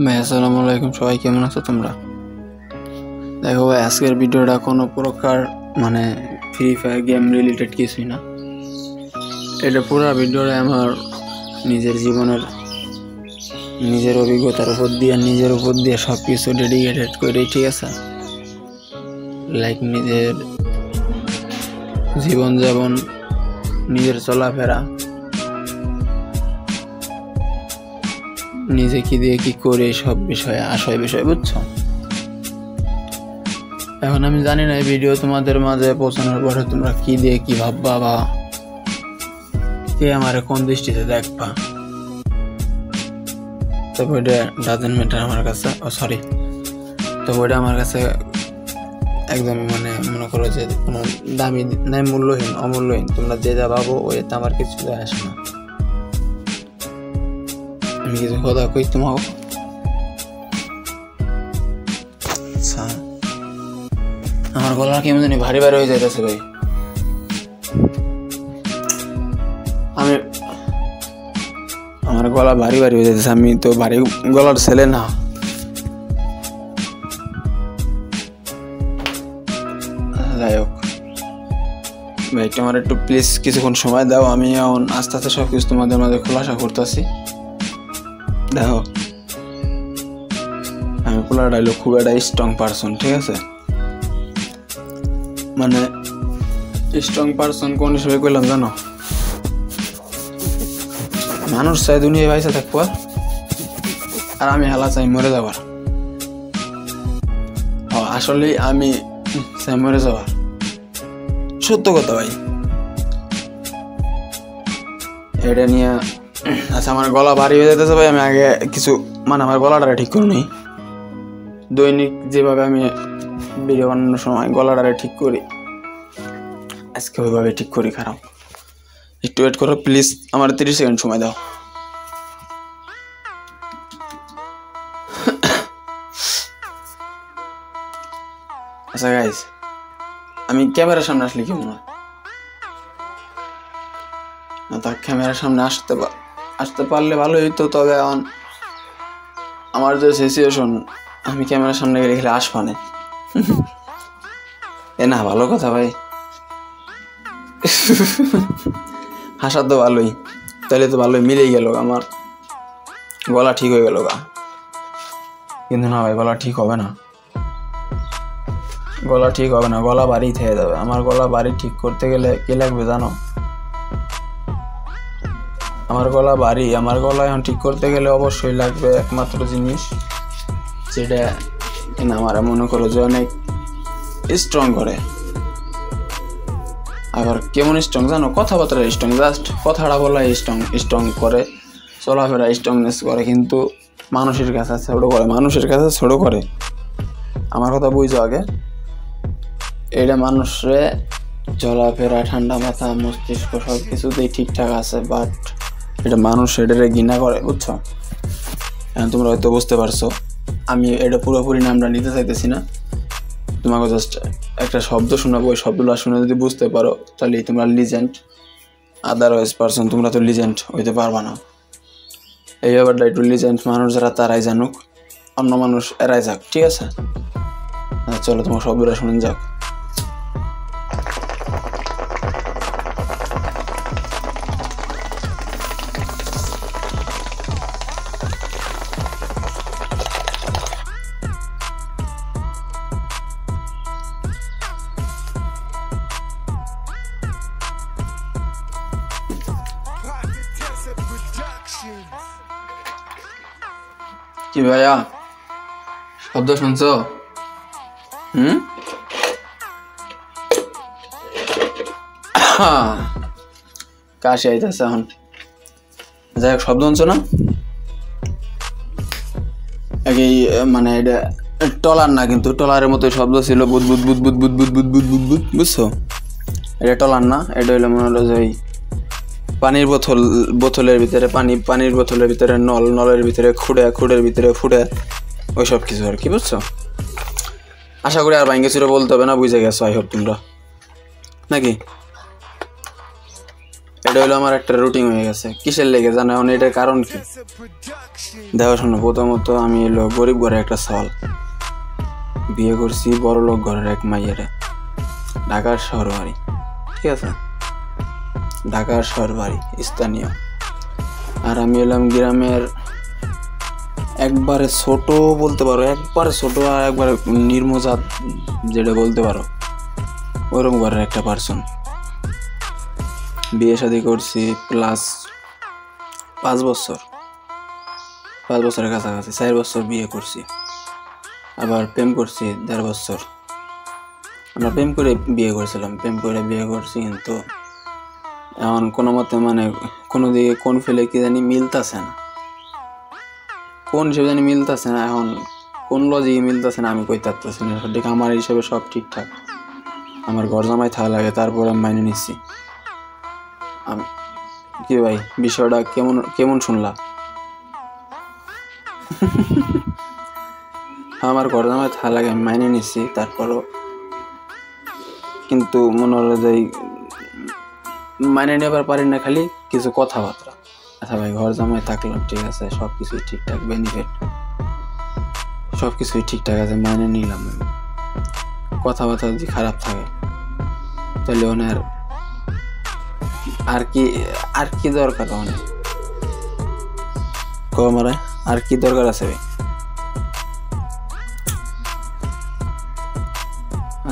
ভাই আসসালামু আলাইকুম, সবাই কেমন আছো তোমরা? দেখো ভাই, আজকের ভিডিওটা কোনো প্রকার মানে ফ্রি ফায়ার গেম রিলেটেড কিছুই না। এটা পুরো ভিডিওটা আমার নিজের জীবনের নিজের অভিজ্ঞতার উপর দিয়ে সব কিছু ডেডিকেটেড করে, ঠিক আছে? লাইক নিজের জীবনযাপন, নিজের চলাফেরা, নিজে কি দিয়ে কি করে, সব বিষয়ে আশয় বিষয়, বুঝছো? এখন আমি জানি না এই ভিডিও তোমাদের মাঝে পৌঁছানোর পরে তোমরা কি দিয়ে কি ভাববা বা কে আমার কোন দৃষ্টিতে দেখবা, তবে ওইটা ডাজেন্ট ম্যাটার আমার কাছে। তবে ওইটা আমার কাছে একদমই মানে মনে করো যে কোনো দামি নাই, মূল্যহীন, অমূল্যহীন। তোমরা যে যা ভাবো ওইতে আমার কিছু যায় আসে না। আমি কিছু কথা কই তোমাকে। আচ্ছা, আমার গলা কেমন জানি ভারী ভারী হয়ে যাইতেছে ভাই। আমার গলা ভারী ভারী হয়ে যাইতেছে। আমি তো ভারী গলার ছেলে না। যাই হোক ভাই, তোমার একটু প্লিজ কিছুক্ষণ সময় দাও। আমি এখন আস্তে আস্তে সব কিছু তোমাদের মাঝে খোলাসা করতেছি। দেখো, আমি পুরা ডাইলগ খুব একটা স্ট্রং পারসন, ঠিক আছে? মানে স্ট্রং পারসন কোন হিসেবে কইলাম জানো? মানুষ চাই দুনিয়ায় ভাইসা থাকবো, আর আমি হেলা চাই মরে যাবার। আসলে আমি চাই মরে যাবার, সত্য কথা ভাই। এটা নিয়ে আচ্ছা, আমার গলা ভারী হয়ে যেতেছে ভাই। আমি আগে কিছু আমার গলাটা ঠিক করে নিই। দৈনিক যেভাবে আমি ভিডিও বানানোর সময় গলাটা ঠিক করি, আজকে ওইভাবে ঠিক করি। খারাপ, একটু ওয়েট করো প্লিজ, আমার 30 সেকেন্ড সময় দাও। আচ্ছা গাইস, আমি ক্যামেরার সামনে আসলে কি মনে হয়? না, তার ক্যামেরার সামনে আসতে পারলে ভালো হইতো। তবে এখন আমার যে সিচুয়েশন, আমি ক্যামেরার সামনে গেলে খেলে আসবানে এ না, ভালো কথা ভাই। হাসা তো ভালোই, তাহলে তো ভালোই মিলেই গেল, আমার গলা ঠিক হয়ে গেল গা। কিন্তু না ভাই, গলা ঠিক হবে না, গলা বাড়ি থেকে যাবে। আমার গলা বাড়ি ঠিক করতে গেলে কি লাগবে জানো? আমার গলা এখন ঠিক করতে গেলে অবশ্যই লাগবে একমাত্র জিনিস, যেটা আমার মনে করো যে অনেক স্ট্রং করে। আবার কেমন স্ট্রং জানো? কথাবার্তা স্ট্রং, জাস্ট কথাটা বলা স্ট্রং করে, চলাফেরা স্ট্রংনেস করে, কিন্তু মানুষের কাছে ছোট করে। আমার কথা বুঝছো আগে। এটা মানুষে চলাফেরা, ঠান্ডা মাথা, মস্তিষ্ক সব কিছুতেই ঠিকঠাক আছে, বাট এটা মানুষ এটারে ঘৃণা করে, বুঝছো? এখন তোমরা হয়তো বুঝতে পারছো। আমি এটা পুরোপুরি নামটা নিতে চাইতেছি না, তোমাকে জাস্ট একটা শব্দ শোনাবো। ওই শব্দটা শুনে যদি বুঝতে পারো তাহলেই তোমরা লিজেন্ড। আদারওয়াইজ পারসন তোমরা তো লিজেন্ড হইতে পারবা না। এই ব্যাপারটা একটু লিজেন্ড মানুষ যারা তারাই জানুক, অন্য মানুষ এরাই যাক, ঠিক আছে? চলো তোমার শব্দটা শুনেন যাক। কি ভাইয়া, শব্দ শুনছো? কাশি আইতেছে এখন। যাই হোক, শব্দ শুনছো না? মানে এটা টলার না, কিন্তু টলারের মতো শব্দ ছিল, বুদ বুদ বুদ বুদ বুদ বুদ বুদ বুদ বুদ বুদ, বুঝছো? এটা টলার না, এটা হইলো মনে হলো যে পানির বোতলের ভিতরে পানির বোতলের ভিতরে নলের ভিতরে খুঁড়ের ভিতরে ফুটে, ওই সব কিছু আর কি, বুঝছো? আশা করি আর ভাঙ্গে চুরে বলতে হবে না, বুঝে গেছো আই হোপ তোমরা, নাকি? এটা হলো আমার একটা রুটিন হয়ে গেছে। কিসের লেগে জানো? এখন এটার কারণ কি দেখো শোনো। প্রথমত আমি এলো গরিব ঘরের একটা সওয়াল, বিয়ে করছি বড় লোক ঘরের এক মাইয়েরে, ঢাকার শহর বাড়ি, ঠিক আছে, ঢাকার শহর বাড়ি স্থানীয়। আর আমি এলাম গ্রামের একবারে ছোট বলতে পারো, একবারে ছোট আর একবারে নির্মজাত যেটা বলতে পারো, ওরকম ঘরের একটা পার্সন। বিয়ে শাদী করছি প্লাস 5 বছরের কাছাকাছি, 4 বছর বিয়ে করছি। আবার প্রেম করছি 1.5 বছর। আমরা প্রেম করে বিয়ে করছি, কিন্তু এখন কোনো মতে মানে কোনো দিকে কোন ফেলে কি জানি মিলতেছে না, কোন হিসেবে জানি মিলতেছে না। এখন কোন লজিকে মিলতেছে না আমি কই পারতেছি না সঠিক। আমার হিসেবে সব ঠিকঠাক, আমার ঘর জামাই থাকা লাগে, তারপরে আমি মাইনে নিচ্ছি। আমি কি ভাই বিষয়টা কেমন শুনলা? আমার ঘর জামাই থাকা লাগে, আমি মাইনে নিচ্ছি, তারপরও কিন্তু মনে হলো যে মাইনে নেবার পারি না, খালি কিছু কথাবার্তা। আচ্ছা ভাই ঘর জামাই থাকলাম, ঠিক আছে, সব কিছুই ঠিকঠাক, বেনিফিট সব কিছুই ঠিকঠাক আছে, মাইনে নিলাম। কথাবার্তা যদি খারাপ থাকে তাহলে ওনার আর কি দরকার? অনেক মারা আর কি দরকার আছে ভাই?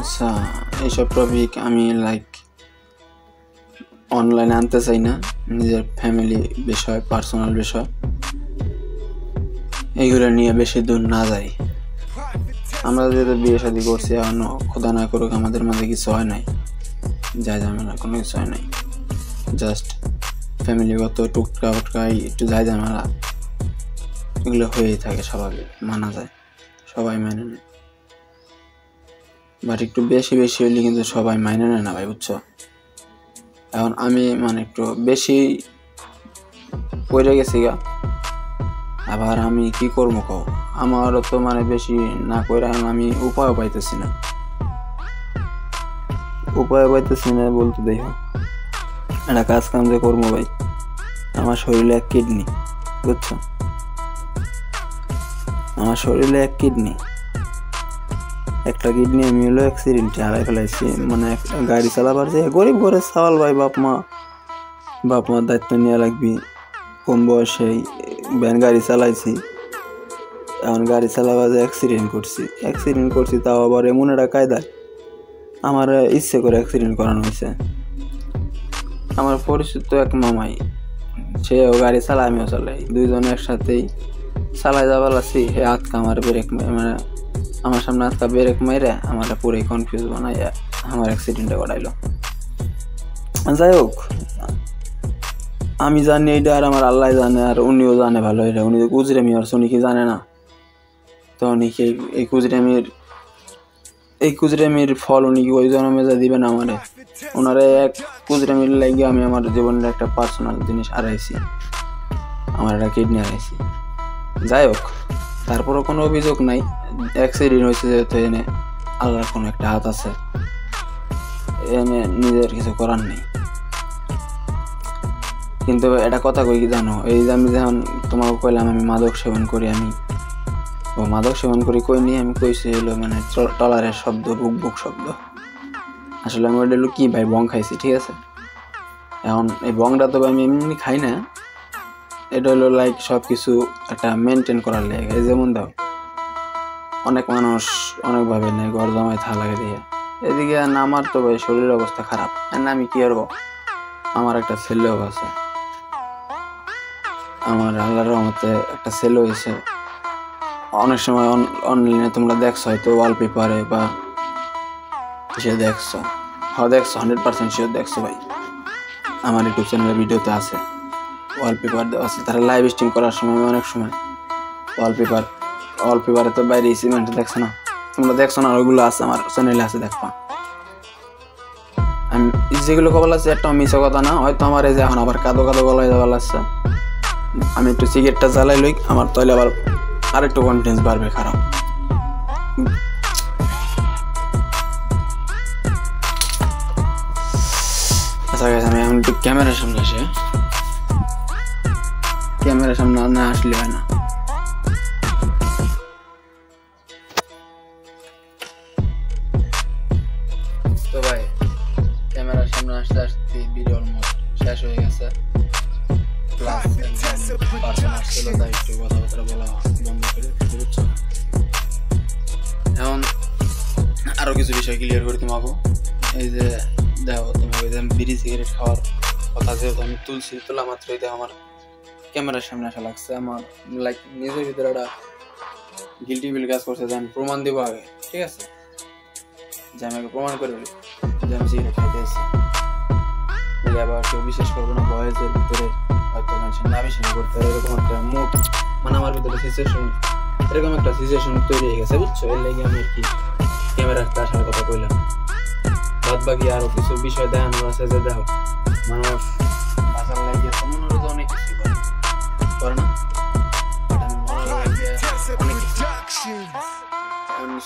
আচ্ছা এইসব টপিক আমি অনলাইনে আনতে চাই না, নিজের ফ্যামিলি বিষয়, পার্সোনাল বিষয়, এইগুলো নিয়ে বেশি দূর না যাই। আমরা যেহেতু বিয়ে শাদী করছি, এখনো খোদা না করুক আমাদের মাঝে কিছু হয় নাই, যাই ঝামেলা কোনো কিছু হয় নাই, জাস্ট ফ্যামিলিগত টুকটাই একটু যাই ঝামেলা, এগুলো হয়েই থাকে, স্বাভাবিক, মানা যায়, সবাই মেনে নেয়। বাট একটু বেশি হইলে কিন্তু সবাই মাইনে নেয় না ভাই, বুঝছো? এখন আমি মানে একটু বেশি পড়ে গেছি গা, আবার আমি কি করবো কও? আমারও তো মানে বেশি না করে আমি উপায় পাইতেছি না বলতে দেখো, একটা কাজ কাম যে করবো ভাই, আমার শরীরে এক কিডনি, বুঝছো? আমার শরীরে এক কিডনি, একটা কিডনি আমি হলো অ্যাক্সিডেন্টে হারাই ফেলাইছি। মানে গাড়ি চালাবার যে গরিব ঘরের সওয়াল ভাই, বাপ মার দায়িত্ব নেওয়া লাগবি। কম বয়সেই ভ্যান গাড়ি চালাইছি, এখন গাড়ি চালাবার যে অ্যাক্সিডেন্ট করছি, তাও আবার এমন একটা কায়দায় আমার ইচ্ছে করে অ্যাক্সিডেন্ট করানো হয়েছে। আমার পরিচিত এক মামাই, সেও গাড়ি চালায়, আমিও চালাই, দুইজনে একসাথেই চালাই যাবার আছি। হে আজকে আমার ব্রেক, মানে আমার সামনে আজকে ব্রেক মাইরে আমার পুরো কনফিউজ বানাই আমার অ্যাক্সিডেন্টটা ঘটাইলো। যাই হোক, আমি জানি এটা, আর আমার আল্লাহ জানে, আর উনিও জানে ভালো এটা। উনি তো কুজরেমি আর উনি কি জানে না? তো উনি কি এই কুজরেমির ফল উনি কি ওই জন্মে যা দিবেন আমারে? ওনারে এক কুজরেমির লাগে আমি আমার জীবনের একটা পার্সোনাল জিনিস হারাইছি, আমার একটা কিডনি হারাইছি। যাই হোক, তারপরও কোনো অভিযোগ নাই, অ্যাক্সিডেন্ট হয়েছে যেহেতু এনে আল্লাহর কোনো একটা হাত আছে, এনে নিজের কিছু করার নেই। কিন্তু এটা কথা কই কি জানো, এই যে আমি যখন তোমাকে কইলাম আমি মাদক সেবন করি, কই নিয়ে আমি কইছি হলো মানে টলারের শব্দ, বুক শব্দ। আসলে আমি ওটা হলো কি ভাই, বং খাইছি, ঠিক আছে। এখন এই বংটা তো আমি এমনি খাই না, এটা হলো সব কিছু একটা মেনটেন করার লেগে। এই যেমন দাও, অনেক মানুষ অনেকভাবে নেই, ঘর জামাই থা লাগে দিয়ে, এদিকে আমার তো ভাই শরীরের অবস্থা খারাপ, না আমি কি করবো? আমার একটা ছেলেও আছে, আমার আল্লাহর রহমতে একটা ছেলে হয়েছে। অনেক সময় অনলাইনে তোমরা দেখছো হয়তো, ওয়ালপেপারে বা সে দেখছো 100% শিওর দেখছো ভাই, আমার ইউটিউব চ্যানেলের ভিডিওতে আছে, ওয়ালপেপার দেওয়া আছে। তারা লাইভ স্ট্রিম করার সময় অনেক সময় ওয়ালপেপারে তো বাইরে সিমেন্ট দেখছো না, তোমরা দেখছো না? ওইগুলো আছে আমার চ্যানেলে, আছে, দেখবা। আমি যেগুলো কবল আছে একটা মিশা কথা না, হয়তো আমার এই যে এখন আবার কাদো গলায় যাওয়া লাগছে, আমি একটু সিগারেটটা জ্বালাই লই, আমার তাহলে আবার আরেকটু কনফিডেন্স বাড়বে। খারাপ আচ্ছা, আমি এখন একটু ক্যামেরার সামনে আসে, ক্যামেরার সামনে না আসলে হয় না। তো ভাই ক্যামেরার সামনে আসতে আসতে ভিডিও অলমোস্ট শেষ হয়ে গেছে, প্লাস পার্সন আসছিল তাই একটু কথাবার্তা বলা বন্ধ করে বুঝছো। এখন আরো কিছু বিষয় ক্লিয়ার করে তোমাকে। এই যে দেখো তোমাকে যে বিড়ি সিগারেট খাওয়ার কথা যেহেতু আমি তুলছি, তোলা মাত্রই দেখো আমার ক্যামেরার সামনে আসা লাগছে। আমার লাইক নিজের ভিতরে একটা গিল্টি ফিল কাজ করছে যে আমি প্রমাণ দেবো আগে, ঠিক আছে, যে আমি আগে প্রমাণ করে যে আমি সিগারেট খাইতে এসেছি। আবার কেউ বিশ্বাস করবো না, বয়েজের ভিতরে হয়তো মেনশন না বেশি করতে পারে এরকম একটা মুড, মানে আমার ভিতরে সিচুয়েশন, এরকম একটা সিচুয়েশন তৈরি হয়ে গেছে বুঝছো। এর লেগে আমি আর কি ক্যামেরার আসার কথা কইলাম। বাদ বাকি আরো কিছু বিষয় দেখানোর আছে, যে দেখো মানুষ বাঁচার লাগে মনে হলো অনেক কিছু করে না,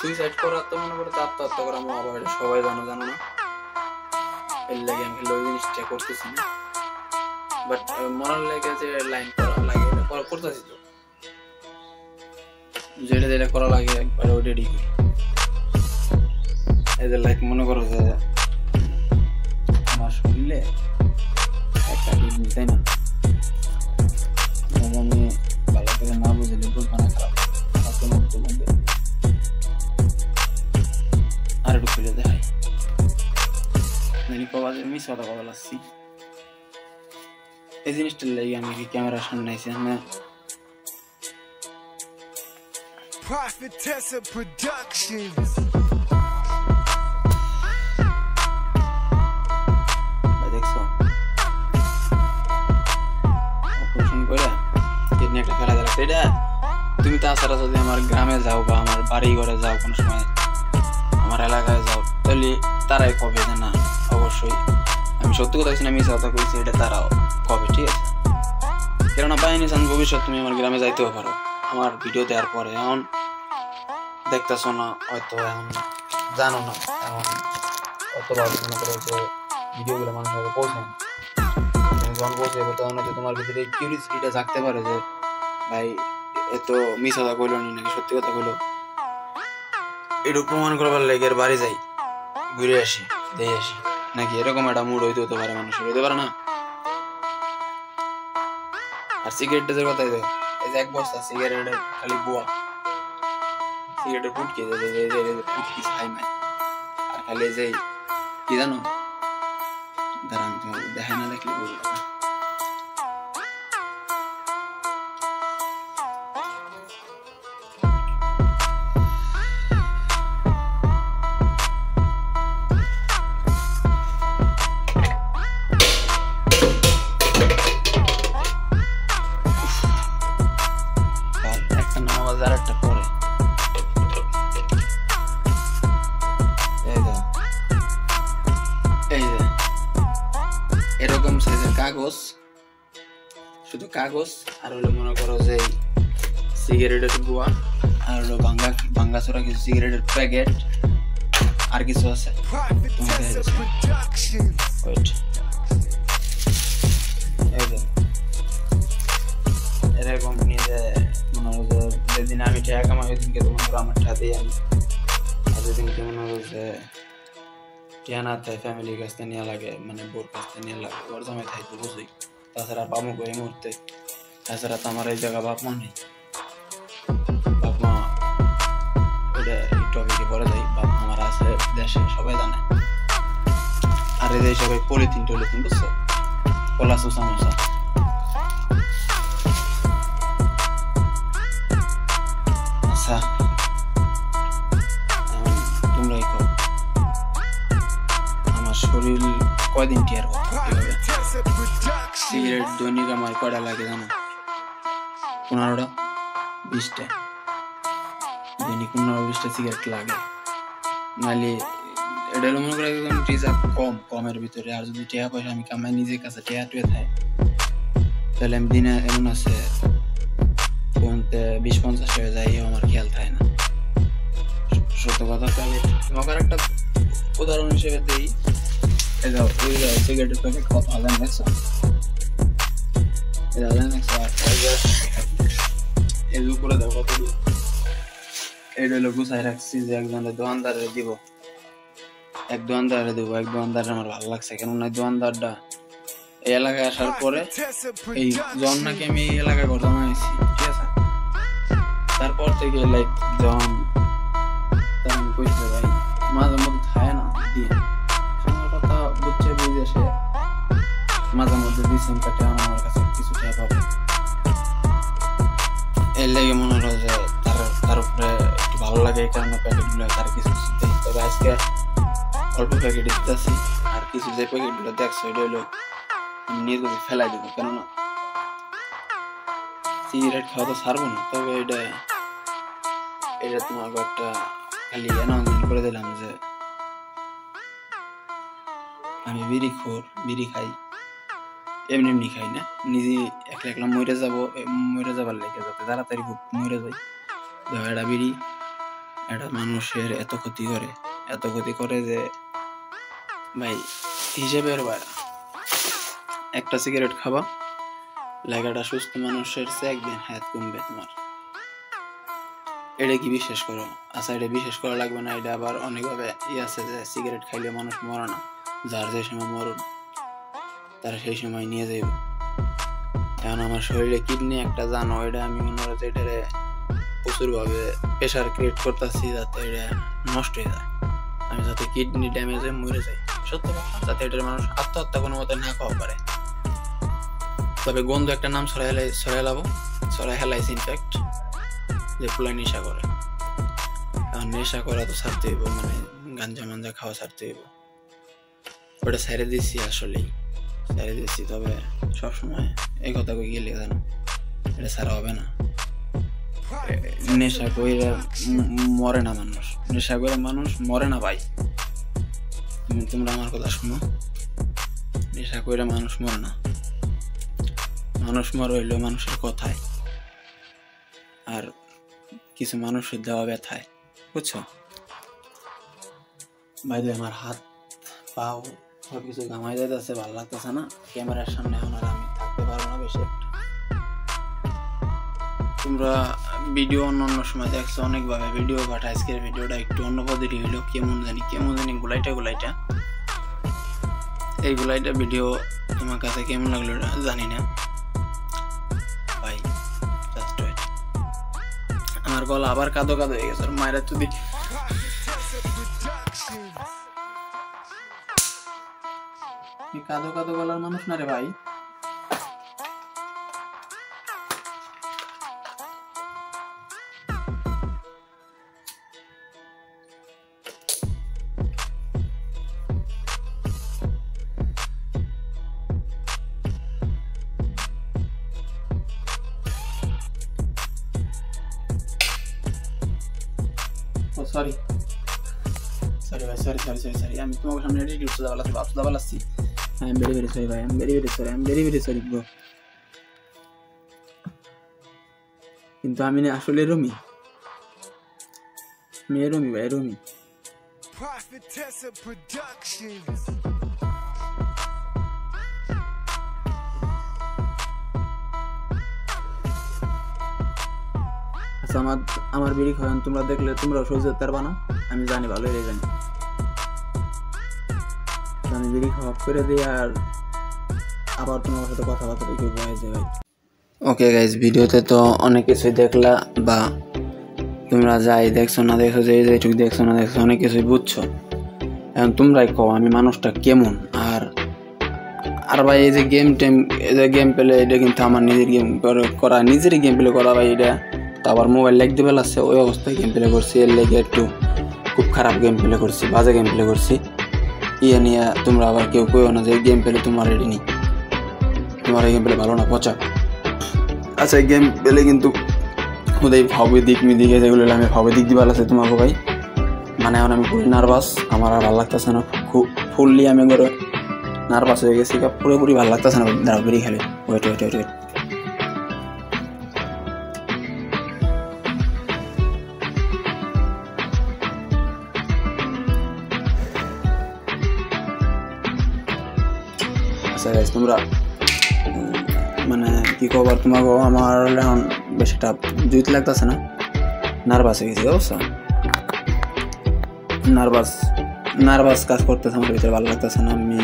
সুইসাইড করা তো মনে করতে আত্মহত্যা করা আবার সবাই জানো না, এর লেগে আমি ওই জিনিসটা করতেছি না। বাট মরার লেগে যে লাইন করা লাগে এটা করতেছি, তো যেটা যেটা করা লাগে একবার ওইটাই করি। এদের লাইক মনে করো যে আমার শরীরে একটা কিডনি, তাই না, আমি ভালো করে না বুঝলে বুঝবো না, খারাপ আর একটু খুলে দেখাই মিস কথা কথা লাগছি। এই জিনিসটার লাগে আমি কি ক্যামেরার সামনে আইছি না। দেখছো অপারেশন করে কিডনি একটা ফেলা দিল, এটা তুমি তাছাড়া যদি আমার গ্রামে যাও বা আমার বাড়ি ঘরে যাও, কোনো সময় আমার এলাকায় যাও, তাহলে তারাই কবে যে না, অবশ্যই আমি সত্যি কথা বলছি না, মিথ্যা কথা কইছি, এটা তারাও কবে, ঠিক আছে। কেননা বাহিনী চান ভবিষ্যৎ তুমি আমার গ্রামে যাইতেও পারো আমার ভিডিও দেওয়ার পরে। এখন দেখতেছো না হয়তো, এখন জানো না, এখন অতভাবে মনে করো যে ভিডিওগুলো মানুষের পৌঁছায় না। যখন পৌঁছাবে তখন হয়তো তোমার ভিতরে কিউরিয়াসিটিটা জাগতে পারে যে ভাই এত মিথ্যা কথা কইলো নাকি সত্যি কথা কইলো, একটু প্রমাণ করবার লাগে এর বাড়ি যাই, ঘুরে আসি, দেখে আসি নাকি, এরকম একটা মুড হইতে হতে পারে মানুষের, হইতে পারে না। আর সিগারেটের কথা, এই যে এক বস্তা সিগারেটের খালি বুয়া, সিগারেটের ফুটকি ফুটকি খাই নাই, আর খালি যে কি জানো, দাঁড়ান তোমার দেখাই না দেখলে বুঝবে না। এরকম সাইজের কাগজ, শুধু কাগজ, আর হলো মনে করো যে সিগারেটের বুয়া, আর হলো ভাঙ্গাচোরা কিছু সিগারেটের প্যাকেট, আর কিছু আছে এরকম নিয়ে মনে হলো যে যেদিন আমি টাকা কামাই ওই দিনকে তো মনে করো আমার টাকাতেই আমি, আর যেদিনকে মনে হলো যে টিয়ানা তাই ফ্যামিলির কাছ থেকে নেওয়া লাগে, মানে বোর কাছ থেকে নেওয়া লাগে, ওর জমে থাকতে বুঝি, তাছাড়া পাবো এই মুহূর্তে, তাছাড়া তো আমার এই জায়গা বাপ মা নেই, বাপ মা ওটা টপিকে পরে যাই, বাপ মা আমার আছে দেশে সবাই জানে। আর এই সবাই পলিথিন টলিথিন বুঝছো, কলাসু সমস্যা, আচ্ছা তোমরাই কো আমার শরীর কয়দিন টিয়ার হতো, সিগারেট দৈনিক আমার কয়টা লাগে জানো, 15টা 20টা দৈনিক 15-20টা সিগারেট লাগে। নাহলে এটা হলো মনে করে একদম রিজার্ভ কমের ভিতরে। আর যদি টাকা পয়সা আমি কামাই নিজের কাছে টাকা টুয়ে থাকে, তাহলে আমি দিনে এমন আছে 20-50 টাকা যাই, আমার খেয়াল থাকে না। সত্য কথা, তাহলে তোমাকে একটা উদাহরণ হিসেবে দিই, এটা ওই সিগারেটের প্যাকেট কত হাজার দেখছো, এটা হাজার দেখছো। আর এর উপরে দেখো কত, এটা হলো গুছাই রাখছি যে একজনের দোকানদারে দিব, এক দোকানদারে দেবো। এক দোকানদার আমার ভালো লাগছে, কেননা দোকানদারটা এই এলাকায় আসার পরে এই জন নাকি আমি এই এলাকায় ঘর জমাইছি, ঠিক আছে। তারপর থেকে লাইক জন তেমন কইছে ভাই মাঝে মধ্যে খায় না দিয়ে কথা বুঝছে, বুঝে সে মাঝে মধ্যে দিচ্ছেন কাটে আমার কাছে কিছু টাকা পাবো। এর লেগে মনে হলো যে তার উপরে একটু ভালো লাগে, এই কারণে প্যাকেটগুলো তার কিছু দিই। তবে আজকে অল্প প্যাকেট দিতেছি, আর কিছু যে প্যাকেটগুলো দেখছো এটা হলো আমি নিয়ে যাবো, ফেলাই দেবো, কেননা সিগারেট খাওয়া তো ছাড়বো না। তবে এটা তোমাকে একটা খালি অ্যানাউন্সমেন্ট করে দিলাম যে আমি বিড়ি খাই, এমনি খাই না, নিজে একলা একলা মরে যাবার লেগে, যাতে তাড়াতাড়ি খুব মরে যাই। এটা বিড়ি এটা মানুষের এত ক্ষতি করে যে ভাই হিসেবের বাইরে। একটা সিগারেট খাবা লাগাটা সুস্থ মানুষের চেয়ে একদিন হায়াত কমবে তোমার। এটা কি বিশ্বাস করো? আচ্ছা, এটা বিশ্বাস করা লাগবে না। এটা আবার অনেকভাবে আছে যে সিগারেট খাইলে মানুষ মরে না, যার যে সময় মরণ তারা সেই সময় নিয়ে যাইব। এখন আমার শরীরে কিডনি একটা জানো, এটা আমি মনে হচ্ছে এটারে প্রচুরভাবে প্রেশার ক্রিয়েট করতেছি যাতে এটা নষ্ট হয়ে যায়, আমি যাতে কিডনি ড্যামেজ হয়ে মরে যাই। সত্য কথা, যাতে এটার মানুষ আত্মহত্যা কোনো মতে না খাওয়া পারে। তবে গন্ধ একটা নাম ছড়াই হেলাইছে ইনফ্যাক্ট, যে ফুলাই নেশা করে। কারণ নেশা করা তো ছাড়তে হইব, মানে গাঞ্জা মাঞ্জা খাওয়া ছাড়তে হইব। ওটা ছেড়ে দিচ্ছি, আসলেই ছেড়ে দিচ্ছি। তবে সবসময় এই কথা কই গেলে জানো এটা ছাড়া হবে না। নেশা করে মরে না মানুষ, নেশা করে মানুষ মরে না ভাই। তোমরা আমার কথা শোনো, নেশা করে মানুষ মরে না, মানুষ মরে হইলো মানুষের কথায়, আর কিছু মানুষের দেওয়া ব্যথায়, বুঝছো ভাই? আমার হাত পাও সবকিছু ঘামাই যাইতেছে, ভালো লাগতেছে না। ক্যামেরার সামনে এখন আর আমি থাকতে পারবো না বেশি একটা। তোমরা ভিডিও অন্য সময় দেখছো অনেকভাবে ভিডিও, বাট আজকের ভিডিওটা একটু অন্য পদ্ধতি হইলো। কেমন জানি গুলাইটা এই গুলাইটা ভিডিও তোমার কাছে কেমন লাগলো জানি না ভাই। আমার গলা আবার কাদো হয়ে গেছে, মায়েরা তুই কাদো গলার মানুষ না রে ভাই। সরি ভাই, সরি। আমি তোমাকে সামনে দাবা লাগছি। আই এম ভেরি সরি ভাই, I am very sorry bro. কিন্তু আমি না আসলে রমি ভাই, রমি। আচ্ছা, আমার বিড়ি খাওয়ান তোমরা দেখলে তোমরা সহ্য করতে পারবা না, আমি জানি, ভালোই জানি। আমি বিড়ি খাওয়া করে দিই, আর আবার তোমার সাথে কথাবার্তা কি বয়েছে ভাই। ওকে গাইজ, ভিডিওতে তো অনেক কিছুই দেখলা, বা তোমরা যাই দেখছো না দেখছো, যেটুকু দেখছো না দেখছো, অনেক কিছুই বুঝছো। এখন তোমরাই কও আমি মানুষটা কেমন। আর ভাই এই যে গেম পেলে, এটা কিন্তু আমার নিজেরই গেম প্লে করা ভাই। এটা তো আবার মোবাইল লাইক দিবে লাগছে, ওই অবস্থায় গেম প্লে করছি। এর লেগে একটু খুব খারাপ গেম প্লে করছি, বাজে গেম প্লে করছি। নিয়ে তোমরা আবার কেউ কেউ না যে গেম পেলে তোমার রেডি নেই, তোমার এই গেম পেলে ভালো না, পচা। আচ্ছা, গেম পেলে কিন্তু ওদের ভাবে দিক মিদিকে যেগুলো আমি ভাবে দিক দিবার আছে তোমাকে ভাই। মানে এখন আমি পুরো নার্ভাস, আমার আর ভালো লাগতেছে না। ফুললি আমি করে নার্ভাস হয়ে গেছি, পুরোপুরি ভালো লাগতেছে না। দাঁড়াও, বেরিয়ে খেলে ওয়েট। আচ্ছা গাইস তোমরা মানে কি খবর তোমাকে আমার এখন বেশিটা জুইত লাগতেছে না নার্ভাস হয়ে গেছি অবশ্য নার্ভাস কাজ করতেছে আমার ভিতরে ভালো লাগতেছে না আমি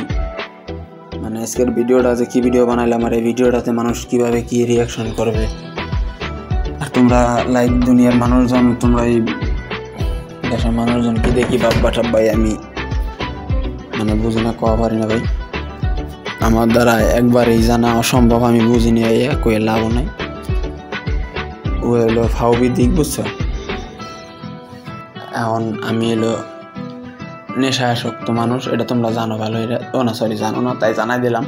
মানে আজকের ভিডিওটা যে কি ভিডিও বানাইলাম আর এই ভিডিওটাতে মানুষ কিভাবে কি রিয়াকশন করবে আর তোমরা লাইক দুনিয়ার মানুষজন তোমরা এই দেশের মানুষজন কি দেখি বাব্বা টাব্বাই আমি মানে বুঝি না কওয়া পারি না ভাই আমার দ্বারা একবারই জানা অসম্ভব আমি বুঝিনি কয়ে লাভ নাই ও হলো ফাউবি দিক বুঝছো এখন আমি এলো নেশাসক্ত মানুষ এটা তোমরা জানো ভালো এটা না সরি জানো না তাই জানাই দিলাম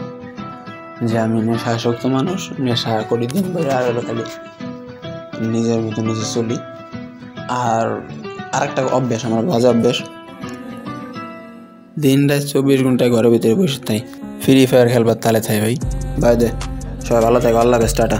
যে আমি নেশাসক্ত মানুষ নেশা করি দিন ভরে আর হলো খালি নিজের মতো নিজে চলি আর আরেকটা অভ্যাস আমার বাজে অভ্যাস দিন রাত 24 ঘন্টায় ঘরের ভিতরে বসে থাই ফ্রি ফায়ার খেলবার তালে থাই ভাই বাই দে সবাই ভালো থাকো আল্লাহ হাফেজ টাটা